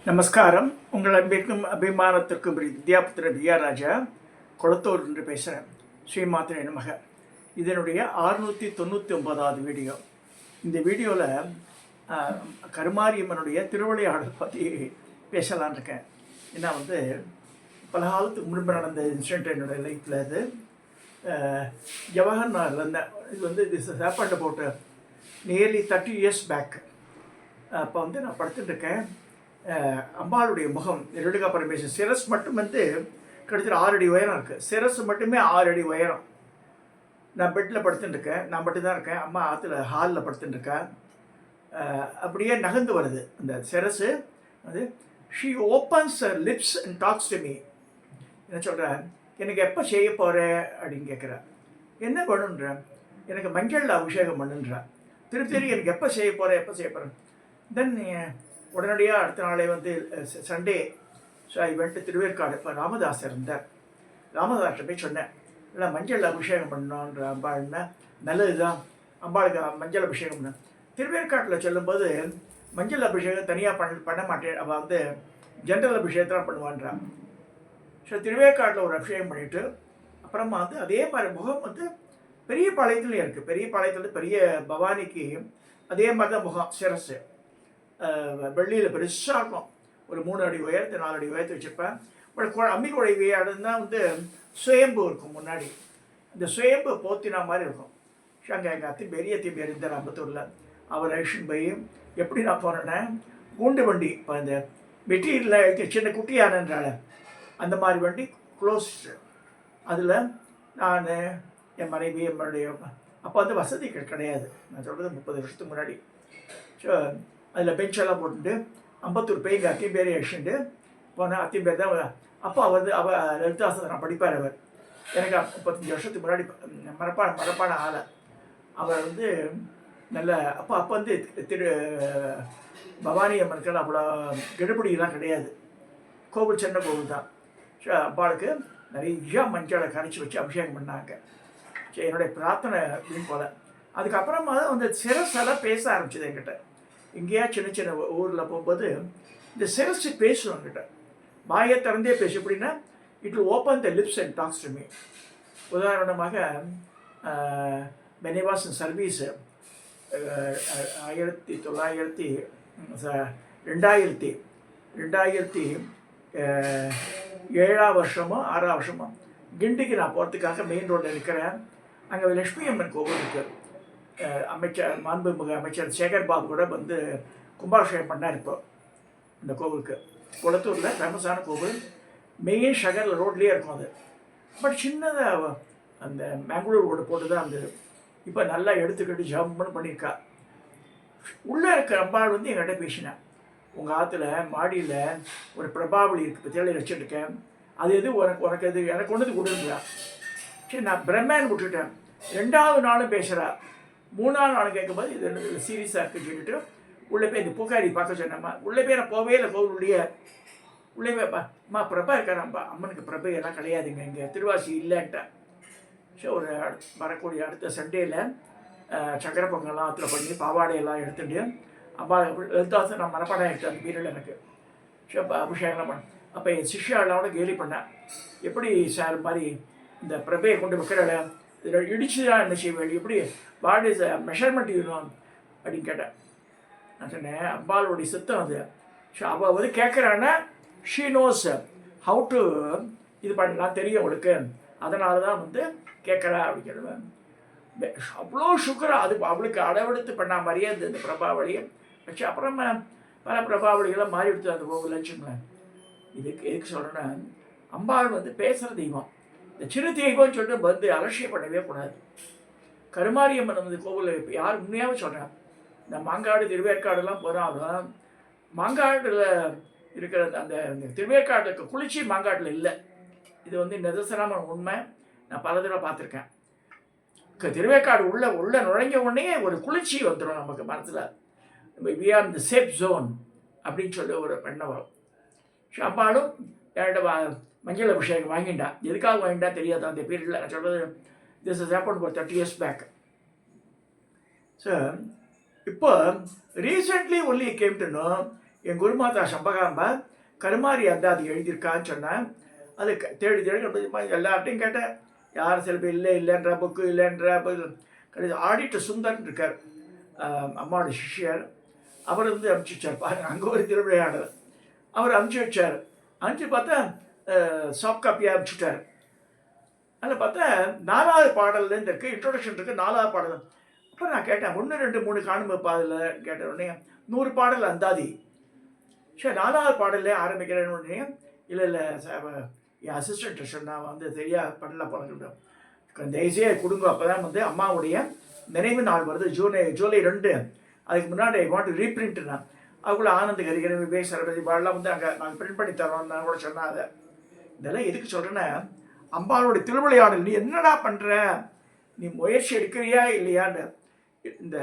நமஸ்காரம். உங்கள் அன்பிற்கும் அபிமானத்திற்கும் வித்யாபுத்திரன் வி.ஆர். ராஜா கொளத்தூர் என்று பேசுகிறேன். ஸ்ரீமாத்திரை நமக. இதனுடைய 699வது வீடியோ. இந்த வீடியோவில் கருமாரியம்மனுடைய திருவிளையாடல் பற்றி பேசலான் இருக்கேன். ஏன்னா பல காலத்துக்கு முன்பு நடந்த இன்சிடென்ட் என்னுடைய லைஃப்பில். இது ஜவஹர்லால் இருந்தேன். இது this happened about nearly 30 years back. அப்போ நான் படுத்துட்டுருக்கேன். அம்பாளுடைய முகம் ரெடுகா பரமேஸ்வரன் சிரஸ் மட்டும் கிட்டத்தட்ட 6 அடி உயரம் இருக்குது. சிரஸ் மட்டுமே 6 அடி உயரம். நான் பெட்டில் படுத்துட்டுருக்கேன். நான் மட்டும்தான் இருக்கேன். அம்மா ஆற்றுல ஹாலில் படுத்துட்டுருக்கேன். அப்படியே நகர்ந்து வருது அந்த சிரஸு. She opens lips and talks to me. என்ன சொல்கிறேன், எனக்கு எப்போ செய்ய போகிறேன் அப்படின்னு கேட்குறேன். என்ன பண்ணுன்றேன், எனக்கு மஞ்சள் அபிஷேகம் பண்ணுன்றேன். திருப்பி எனக்கு எப்போ செய்ய போகிறேன். தென் உடனடியாக அடுத்த நாளே Sunday. So I went Thiruverkadu. இப்போ ராமதாஸ் இருந்தார். ராமதாஸ்கிட்ட போய் சொன்னேன், இல்லை மஞ்சள் அபிஷேகம் பண்ணணுன்ற அம்பாள்னா. நல்லது தான், அம்பாளுக்கு மஞ்சள் அபிஷேகம் பண்ண. திருவேற்காட்டில் சொல்லும்போது மஞ்சள் அபிஷேகம் தனியாக பண்ண மாட்டேன். அவள் ஜென்ரல் அபிஷேகத்தான் பண்ணுவான்றான். ஸோ திருவேற்காட்டில் ஒரு அபிஷேகம் பண்ணிவிட்டு அப்புறமா அதே மாதிரி முகம் பெரிய பாளையத்துலேயும் இருக்குது. பெரிய பாளையத்தில் பெரிய பவானிக்கு அதே மாதிரி தான் முகம். சிரசு வெள்ளியில் பெருசாக இருக்கும். ஒரு 3 அடி உயரத்து 4 அடி உயரத்து வச்சுருப்பேன். அம்மி குழவி தான் சுயம்பு இருக்கும் முன்னாடி. இந்த சுயம்பு போத்தினா மாதிரி இருக்கும். அங்கே எங்கள் பெரிய அத்திம்பேர் இருந்தார் அம்பத்தூரில். அவர் ஐஷன் போய் எப்படி நான் போனேன்னா, கூண்டு வண்டி இப்போ இந்த மெட்டீரியலில் சின்ன குட்டியானன்றால அந்த மாதிரி வண்டி க்ளோஸ்டு. அதில் நான் என் மனைவி என்னுடைய அப்போ வசதிகள் கிடையாது. நான் சொல்கிறது 30 வருஷத்துக்கு முன்னாடி. ஸோ அதில் பெஞ்செல்லாம் போட்டுட்டு அம்பத்தூர் போய் எங்கள் அத்திம்பேரை அழிச்சுட்டு போனேன். அத்திம்பேர் தான் அப்போ அவள் லலிதாசனம் படிப்பார். அவர் எனக்கு 35 வருஷத்துக்கு முன்னாடி மரப்பான ஆளை. அவர் நல்ல அப்போ திரு பவானி அம்மனுக்கு அவ்வளோ கெடுபடியெல்லாம் கிடையாது. கோவில் சின்ன கோவில் தான். ஸோ அப்பாளுக்கு நிறையா மஞ்சளை கரைச்சி வச்சு அபிஷேகம் பண்ணாங்க. ஸோ என்னுடைய பிரார்த்தனை அப்படின்னு போல். அதுக்கப்புறமா தான் சிரஸெல்லாம் பேச ஆரம்பிச்சது என்கிட்ட. எங்கேயா சின்ன சின்ன ஊரில் போகும்போது இந்த சிரஸ் பேசும் என்கிட்ட. வாயை திறந்தே பேசும். எப்படின்னா, it will open the lips and talks to me. உதாரணமாக மெனிவாஸ் சர்வீஸு 2007 வருஷமோ 6 வருஷமோ கிண்டிக்கு நான் போகிறதுக்காக மெயின் ரோட்டில் இருக்கிறேன். அங்கே லட்சுமி அம்மன் கோவில் இருக்குது. மாண்புமிகு அமைச்சர் சேகர் பாபு கூட கும்பாபிஷேகம் பண்ணார் இப்போ இந்த கோவிலுக்கு. குளத்தூரில் ஃபேமஸான கோவில். மெயின் ஷகரில் ரோட்லேயே இருக்கும் அது. பட் சின்னதாக அந்த மேங்களூர் ரோடு போட்டு தான் இப்போ நல்லா எடுத்துக்கிட்டு ஜம்முன்னு பண்ணியிருக்கா. உள்ளே இருக்கிற அம்பாள் என்கிட்ட பேசினேன். உங்கள் ஆற்றுல மாடியில் ஒரு பிரபாவளி இருக்குது, பற்றியாலே வச்சுருக்கேன். அது எது உனக்கு எது எனக்கு ஒன்று கொடுக்குறா. சரி, நான் பிரம்மேன்னு விட்டுட்டேன். 2வது நாளும் பேசுகிறா. 3வது நாள் கேட்கும்போது இது சீரியஸாக இருக்குன்னு சொல்லிட்டு உள்ளே போய் இந்த பூக்காரி பார்க்க சொன்னேம்மா. உள்ளே போய் நான் போவே இல்லை. கோவிலுடைய உள்ளே போய் அம்மா பிரபா இருக்காராம்ப்பா. அம்மனுக்கு பிரபை எல்லாம் கிடையாதுங்க, இங்கே திருவாசி இல்லைன்ட்டேன். ஸோ வரக்கூடிய அடுத்த சண்டேயில் சக்கரை பொங்கல்லாம் ஆற்றுல பண்ணி பாவாடையெல்லாம் எடுத்துட்டு அப்பா லலிதாசன் நான் மனப்பாடம் எடுத்தேன் அந்த பீரியடில் எனக்கு. ஸோ அபிஷேகம்லாம் பண்ணேன். அப்போ என் சிஷ்யாவோட கேலி பண்ணேன், எப்படி சார் மாதிரி இந்த பிரபையை கொண்டு வைக்கிறல இதில் இடிச்சு தான் என்ன செய்வேன், எப்படி வாட் இஸ் மெஷர்மெண்ட் யூனும் அப்படின்னு கேட்டேன். நான் சொன்னேன், அம்பாளுடைய சித்தம் அது. ஸோ அவள் கேட்குறான்னா ஷீ நோஸ் ஹவு டு இது பண்ணலாம் தெரியும் அவளுக்கு, அதனால தான் கேட்குறா அப்படிங்கிறது. அவ்வளோ சுக்கரா அது அவளுக்கு அளவெடுத்து பண்ண மாதிரியே இந்த பிரபாவளியை வச்சு அப்புறமா பல பிரபாவளிகளாக மாறி எடுத்து அந்த கோவில் வச்சுங்களேன். எதுக்கு சொல்கிறேன்னா, அம்பாள் பேசுகிற தெய்வம். இந்த சிறு தெய்வம்னு சொல்லிட்டு அலட்சியம் பண்ணவே கூடாது. கருமாரியம்மன் கோவில் யார் உண்மையாகவே சொல்கிறேன். இந்த மாங்காடு திருவேற்காடுலாம் போகிறாலும் மாங்காட்டில் இருக்கிற அந்த திருவேற்காடு இருக்க குளிர்ச்சி மாங்காட்டில் இல்லை. இது நிதர்சனமான உண்மை. நான் பல தடவை பார்த்துருக்கேன். திருவேற்காடு உள்ள நுழைஞ்ச உடனே ஒரு குளிர்ச்சி வந்துடும் நமக்கு மனசில். வி ஆர் இந்த சேஃப் ஜோன் அப்படின்னு சொல்லி ஒரு எண்ணம் வரும். அம்பாலும் என்னோட மஞ்சள் அபிஷேகம் வாங்கிட்டா. எதுக்காக வாங்கிட்டா தெரியாது அந்த பீரியடில். நான் சொல்கிறது this is happen for 30 years back. So இப்போ recently only came to know என் குருமாதா சம்பகாம்பா கருமாரி அந்தாதி எழுதியிருக்கான்னு சொன்னேன். அது தேடி தேடி எல்லார்ட்டையும் கேட்டேன். யார் சில பேர் இல்லைன்ற புக்கு இல்லைன்ற கிடையாது. ஆடிட்டர் சுந்தர் இருக்கார், அம்மாவோட சிஷ்யர். அவர் வந்து அனுப்பிச்சி வச்சார். பாருங்கள், அங்கே ஒரு திருவிளையாடல் அவர் அனுப்பிச்சி வச்சார். அனுப்பிச்சு பார்த்தா சாஃப்ட் காப்பியாக அனுப்பிச்சுட்டார். அதில் பார்த்தா 4வது பாடல்லேருந்து இருக்குது, இன்ட்ரோடக்ஷன் இருக்குது, 4வது பாடல். அப்போ நான் கேட்டேன் 1 2 3 காணுமப்பா அதில் கேட்ட உடனே 100 பாடல் அந்தாதி. சரி 4வது பாடல்லே ஆரம்பிக்கிறேன்னு உடனே இல்லை என் அசிஸ்டண்ட்டை சொன்னால் வந்து சரியாக பண்ணல போகிறேன், தயவுசெய்து கொடுங்க. அப்போ தான் வந்து அம்மாவுடைய நினைவு நாள் வருது, ஜூலை 2. அதுக்கு முன்னாடி வாண்ட் டு ரீப்ரிண்ட்னா அதுக்குள்ளே ஆனந்த கரிகரன் விவேக் சரபதி பாடலாம் வந்து அங்கே நாங்கள் பிரிண்ட் பண்ணி தரோம். நான் கூட சொன்னேன். அதை இதெல்லாம் எதுக்கு சொல்கிறேன்னா, அம்பாளுடைய திருவிளையாடல் நீ என்னடா பண்ணுற, நீ முயற்சி எடுக்கிறியா இல்லையான்னு இந்த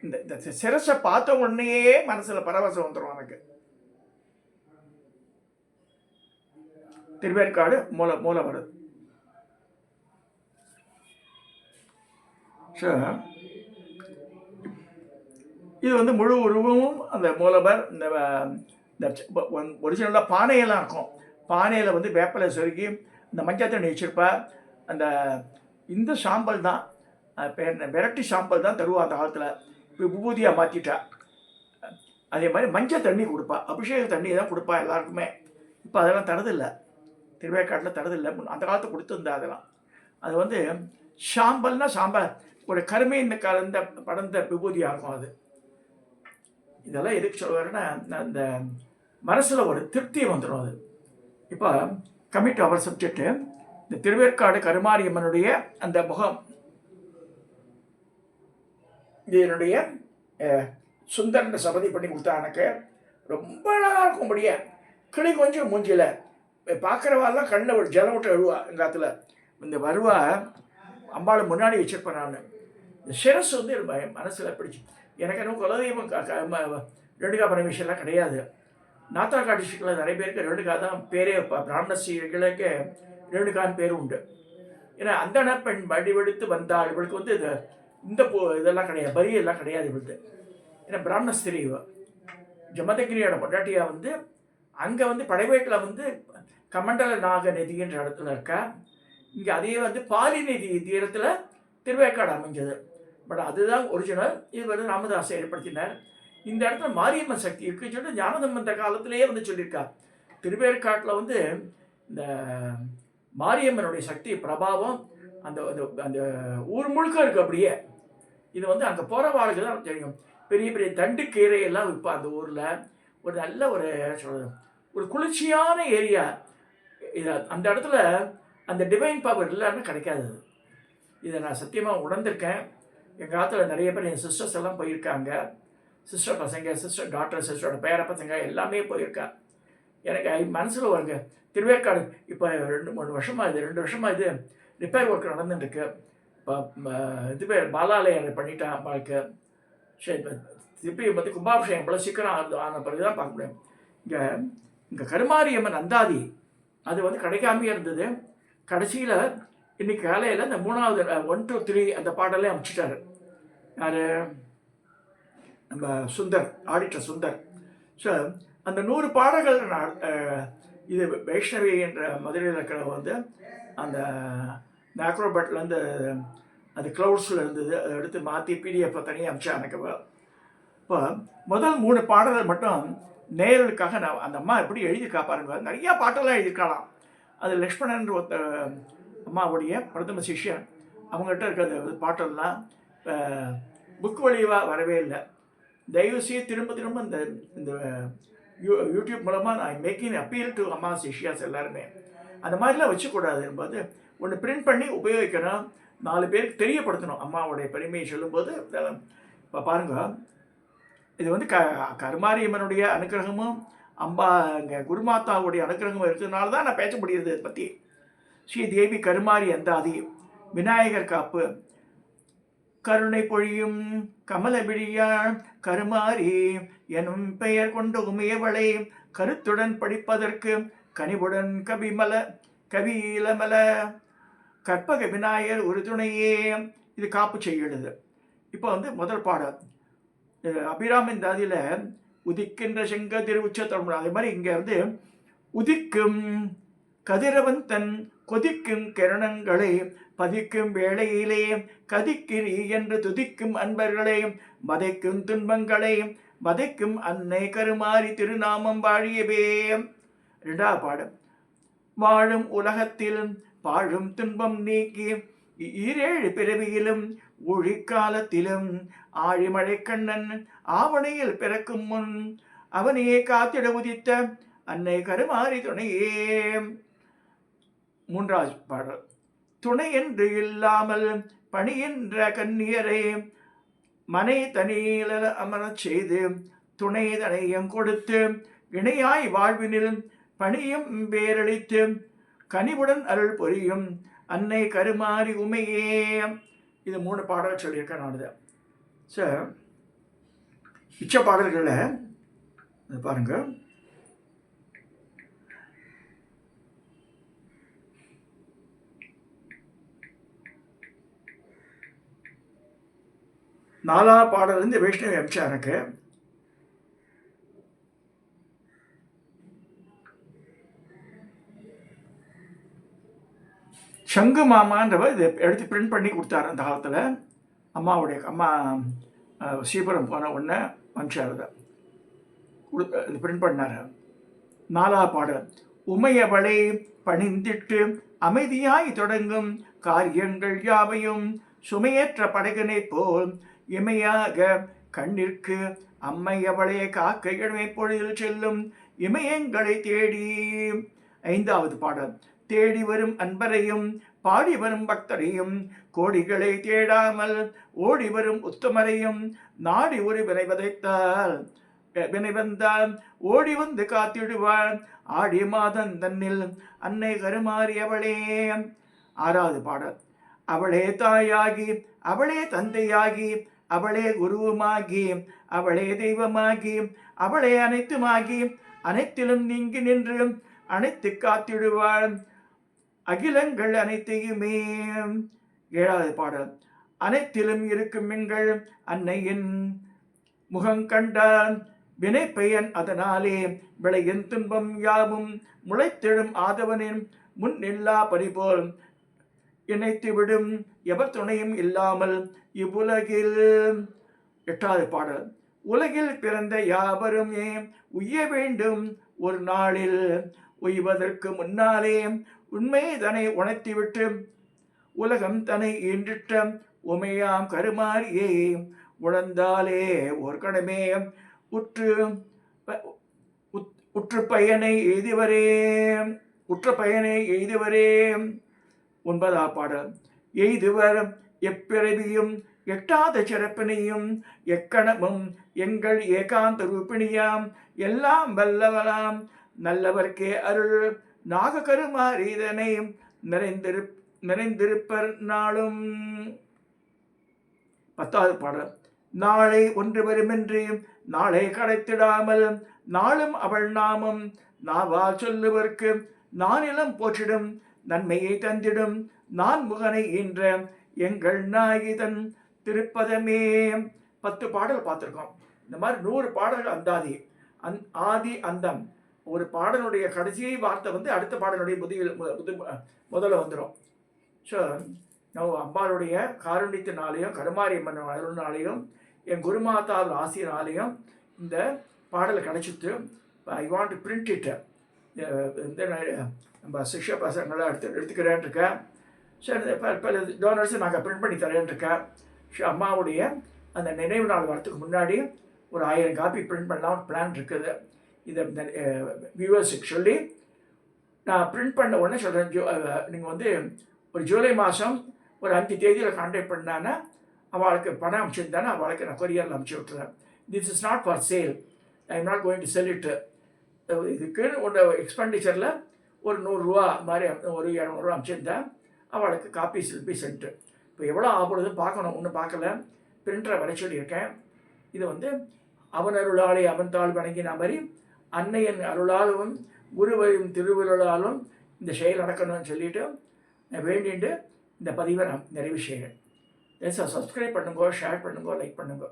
இந்த சிரசை பார்த்த உடனேயே மனசில் பரவசம் வந்துடும் எனக்கு. திருவேற்காடு மூல வருது. இது வந்து முழு உருவமும் அந்த மூலவர். இந்த ஒரிஜினலாக பானையெல்லாம் இருக்கும். பானையில் வந்து வேப்பலை சொருகி இந்த மஞ்சள் தண்ணி வச்சுருப்பா. அந்த இந்த சாம்பல் தான் வெரைட்டி சாம்பல் தான் தருவா அந்த காலத்தில். இப்போ விபூதியாக மாற்றிட்டா. அதே மாதிரி மஞ்சள் தண்ணி கொடுப்பா, அபிஷேக தண்ணி தான் கொடுப்பா எல்லாருக்குமே. இப்போ அதெல்லாம் தரதில்லை, திருவேற்காட்டில் தரதில்லை. அந்த காலத்தை கொடுத்துருந்தா அதெல்லாம். அது வந்து சாம்பல்னா சாம்பல் ஒரு கருமையின் கலந்த படர்ந்த விபூதியாக இருக்கும் அது. இதெல்லாம் எதுக்கு சொல்லுவாருன்னா, அந்த மனசில் ஒரு திருப்தி வந்துடும் அது. இப்போ கமிட் அவர் சப்ஜெக்டு, இந்த திருவேற்காடு கருமாரியம்மனுடைய அந்த முகம். இது என்னுடைய சுந்தரன் சபதி பண்ணி கொடுத்தா எனக்கு ரொம்ப அழகாக இருக்கும்படியா. கிளி கொஞ்சம் மூஞ்சியில் பார்க்குறவாலாம் கண்ணில் ஒரு ஜலம் விட்டு அழுவா. எங்கள் காலத்தில் இந்த வருவா அம்பாளை முன்னாடி வச்சுருப்பேன் நான். இந்த சிரஸ் வந்து மனசில் பிடிச்சி. எனக்கு என்ன குலதெய்வம் ரேணுகா பரமேஸ்வரெலாம் கிடையாது. நாத்தா காட்டிஷிக்கில் நிறைய பேருக்கு ரேணுகா தான் பேரே. பிராமண ஸ்ரீகளுக்கு ரேணுகான்னு பேர் உண்டு. ஏன்னா அந்த பெண் வடிவெடுத்து வந்தாள். இவளுக்கு வந்து இந்த இதெல்லாம் கிடையாது, பரியெல்லாம் கிடையாது இவளுக்கு. ஏன்னா பிராமண ஸ்திரீ ஜமதகிரியோட பொண்டாட்டியா வந்து அங்கே வந்து படைவேட்டில் வந்து கமண்டல நாக நதின்ற இடத்துல இருக்கா. இங்கே அதே வந்து பாலி நதி தீரத்தில் திருவேற்காடு அமைஞ்சது. பட் அதுதான் ஒரிஜினல். இது வந்து ராமதாஸ் ஏற்படுத்தினார். இந்த இடத்துல மாரியம்மன் சக்தி இருக்குன்னு சொல்லிட்டு ஞானசம்பந்த காலத்திலேயே வந்து சொல்லியிருக்கார். திருவேற்காட்டில் வந்து இந்த மாரியம்மனுடைய சக்தி பிரபாவம் அந்த அந்த ஊர் முழுக்க இருக்குது அப்படியே. இது வந்து அங்கே போகிற வாழ்க்கை தான் தெரியும். பெரிய பெரிய தண்டு கீரையெல்லாம் விற்பா அந்த ஊரில். ஒரு நல்ல ஒரு குளிர்ச்சியான ஏரியா இது. அந்த இடத்துல அந்த டிவைன் பவர் எல்லாமே கிடைக்காது. இதை நான் சத்தியமாக உணர்ந்திருக்கேன். எங்கள் காலத்தில் நிறைய பேர் என் சிஸ்டர்ஸ் எல்லாம் போயிருக்காங்க. சிஸ்டர் பசங்க, சிஸ்டர் டாக்டர், சிஸ்டரோட பேர பசங்க எல்லாமே போயிருக்கா. எனக்கு மனசில் வருங்க திருவேற்காடு. இப்போ 2 வருஷமாக இது 2 வருஷமாக இது ரிப்பேர் ஒர்க் நடந்துட்டுருக்கு. இப்போ இது பேர் பாலாலயம் பண்ணிட்டான் அம்பாளுக்கு. சரி, திருப்பி வந்து கும்பாபிஷேகம் போல சீக்கிரம் ஆன பிறகு தான் பார்க்க முடியும். இங்கே கருமாரியம்மன் அந்தாதி அது வந்து கிடைக்காமையே இருந்தது. கடைசியில் இன்னைக்கு காலையில் இந்த 3வது 1 2 3 அந்த பாடலே அமைச்சிட்டாரு. யார்? நம்ம சுந்தர், ஆடிட்டர் சுந்தர். ஸோ அந்த 100 பாடல்கள் இது வைஷ்ணவி என்ற மதுரையில் இருக்கிற வந்து அந்த ஆக்ரோபேட்லேருந்து அது க்ளவுட்ஸில் இருந்தது. அதை எடுத்து மாற்றி பிடிஎஃப் தனியாக அமிச்சா எனக்கு. இப்போ முதல் 3 பாடல்கள் மட்டும் நேயர்களுக்காக நான் அந்த அம்மா எப்படி எழுதியிருக்கா பாருங்க. நிறையா பாட்டெல்லாம் எழுதியிருக்கலாம். அது லக்ஷ்மணன் ஒருத்த அம்மாவுடைய பிரதம சிஷ்யன். அவங்ககிட்ட இருக்கிற பாட்டெல்லாம் புக் வழியாக வரவே இல்லை. தயவுசெய்து திரும்ப இந்த யூடியூப் மூலமாக நான் மேக்கிங் அப்பீல் டு அம்மா சிஷ்யாஸ் எல்லாருமே அந்த மாதிரிலாம் வச்சுக்கூடாது. என்பது ஒன்று பிரிண்ட் பண்ணி உபயோகிக்கணும், 4 பேருக்கு தெரியப்படுத்தணும் அம்மாவுடைய பெருமையை சொல்லும்போது. இதெல்லாம் இப்போ பாருங்கள், இது வந்து கருமாரியம்மனுடைய அனுக்கிரகமும் அம்பா இங்கே குருமாதாவுடைய அனுக்கிரகமும் இருக்கிறதுனால தான் நான் பேச முடியுது இதை பற்றி. ஸ்ரீ தேவி கருமாரி அந்தாதி, விநாயகர் காப்பு, கருணை பொழியும் கமலவிழியாள் கருமாரி எனும் பெயர் கொண்டு உமையவளை கருத்துடன் படிப்பதற்கு கனிவுடன் கவியிலமல கற்பக விநாயகர் ஒரு துணையே. இது காப்பு செய்யுது. இப்போ வந்து முதல் பாடல் அபிராமன் தாதியில் உதிக்கின்ற செங்கதிர் உச்சத்தமிழ். அதே மாதிரி இங்கே வந்து உதிக்கும் கதிரவன் தன் கொதிக்கும் கிரணங்களை பதிக்கும் வேளையிலே கதிக்கிறி என்று துதிக்கும் அன்பர்களை வதைக்கும் துன்பங்களை வதைக்கும் அன்னை கருமாரி திருநாமம் வாழியவே. இரண்டாவது பாடம். வாழும் உலகத்தில் பாழும் துன்பம் நீக்கி ஈரேழு பிறவியிலும் ஒழிக்காலத்திலும் ஆழிமழை கண்ணன் ஆவணையில் பிறக்கும் முன் அவனையே காத்திட உதித்த அன்னை கருமாரி துணையே. மூன்றாவது பாடல். துணை என்று இல்லாமல் பணியென்ற கன்னியரை மனை தனியில அமரச் செய்து துணை தனையம் கொடுத்து இணையாய் வாழ்வினில் பணியும் பேரளித்து கனிவுடன் அருள் பொரியும் அன்னை கருமாரி உமையே. இது 3 பாடல் சொல்லியிருக்கேன் நான். சார் மிச்ச பாடல்களில் பாருங்க. நாலாவது பாடலேருந்து வைஷ்ணவி அம்சம் எனக்கு. சங்கு மாமான்றவர் இதை எடுத்து பிரிண்ட் பண்ணி கொடுத்தாரு அந்த காலத்தில். அம்மா சீபுரம் போன உடனே அனுப்பிச்சார், இது பிரிண்ட் பண்ணார். நாலாவது பாடல். உமையவளை பணிந்திட்டு அமைதியாய் தொடங்கும் காரியங்கள் யாவையும் சுமையற்ற படகனை போல் இமையாக கண்ணிற்கு அம்மையவளே காக்க இளமை பொழுதில் செல்லும் இமயங்களை தேடி. ஐந்தாவது பாடல். தேடி வரும் அன்பரையும் பாடி வரும் பக்தரையும் கோடிகளை தேடாமல் ஓடி வரும் உத்தமரையும் நாடி ஒரு வினை வந்தால் ஓடி வந்து காத்திடுவாள் ஆடி மாதன் தன்னில் அன்னை கருமாரி அவளே. ஆறாவது பாடல். அவளே தாயாகி அவளே தந்தையாகி அவளே குருவுமாகி அவளே தெய்வமாகி அவளே அனைத்துமாகி அனைத்திலும் நீங்கி நின்று அனைத்து காத்திடுவாள் அகிலங்கள் அனைத்தையுமே. ஏழாவது பாடல். அனைத்திலும் இருக்கும் எங்கள் அன்னையின் முகங்கண்டான் வினைப்பயன் அதனாலே விளையின் துன்பம் யாவும் முளைத்தெழும் ஆதவனின் முன் இல்லா பறிபோல் இணைத்துவிடும் எவர் துணையும் இல்லாமல் இவ்வுலகில். எட்டாவது பாடல். உலகில் பிறந்த யாவருமே உய்ய வேண்டும் ஒரு நாளில் உய்வதற்கு முன்னாலே உண்மை தன்னை உணர்த்திவிட்டு உலகம் தன்னை ஈன்றிட்ட உமையாம் கருமாரியே உணர்ந்தாலே ஒரு கடமே உற்ற பயனை எய்துவரே. ஒன்பதாம் பாடல். எய்துவர் எப்பிறவியும் எட்டாத சிறப்பினையும் எக்கணமும் எங்கள் ஏகாந்த ரூபிணியாம் எல்லாம் வல்லவலாம் நல்லவர்க்கே அருள் நாககருமாரி இதனை நிறைந்திருப்பர் நாளும். பத்தாவது பாடல். நாளை ஒன்று வருமென்று நாளை கடைத்திடாமல் நாளும் அவள் நாமம் நாவால் சொல்லுவர்க்கு நானிலம் போற்றிடும் நன்மையை தந்திடும் நான் முகனை என்ற எங்கள் நாயிதன் திருப்பதமே. 10 பாடல் பார்த்துருக்கோம். இந்த மாதிரி 100 பாடல்கள் அந்தாதி ஆதி அந்தம். ஒரு பாடலுடைய கடைசி வார்த்தை வந்து அடுத்த பாடலுடைய முதல்ல வந்துடும். ஸோ நம்ம அம்பாளுடைய காருண்யத்தினாலேயும் கருமாரி அம்மன் அருள்னாலேயும் என் குருமாதாவில் ஆசிரியனாலேயும் இந்த பாடல் கிடைச்சிட்டு I want to print it. இந்த நம்ம சிஷ்ய பசங்களாம் எடுத்துக்கிறேன் இருக்கேன். சரி, பல டோனர்ஸை நாங்கள் பிரிண்ட் பண்ணி தரேன் இருக்கேன். ஸோ அம்மாவுடைய அந்த நினைவு நாள் வரத்துக்கு முன்னாடி ஒரு 1000 காப்பி பிரிண்ட் பண்ணலாம் பிளான் இருக்குது. இதை வியூவர்ஸுக்கு சொல்லி நான் பிரிண்ட் பண்ண உடனே சொல்கிறேன். நீங்கள் வந்து ஒரு ஜூலை மாதம் ஒரு 5 தேதியில் கான்டாக்ட் பண்ணான்னா அவளுக்கு பணம் அனுப்பிச்சிருந்தானே அவளுக்கு நான் கொரியரில் அனுப்பிச்சி விட்டுறேன். This is not for sale. I am not going to sell இட்டு. இதுக்கு ஒரு எக்ஸ்பெண்டிச்சரில் ஒரு 100 ரூபா மாதிரி ஒரு 200 ரூபா அனுப்பிச்சிருந்தேன். அவளுக்கு காப்பீஸ் வில் பி சென்ட். இப்போ எவ்வளோ ஆகப்படுதுன்னு பார்க்கணும். ஒன்றும் பார்க்கல, பிரிண்டரை வர சொல்லியிருக்கேன். இது வந்து அவன் அருளாலே அவன் தாள் வணங்கின மாதிரி அன்னையன் அருளாலும் குருவையும் திருவிழாலும் இந்த செயல் நடக்கணும்னு சொல்லிட்டு வேண்டிட்டு இந்த பதிவை நான் நிறைவு செய்கிறேன். சப்ஸ்கிரைப் பண்ணுங்க, ஷேர் பண்ணுங்க, லைக் பண்ணுங்க.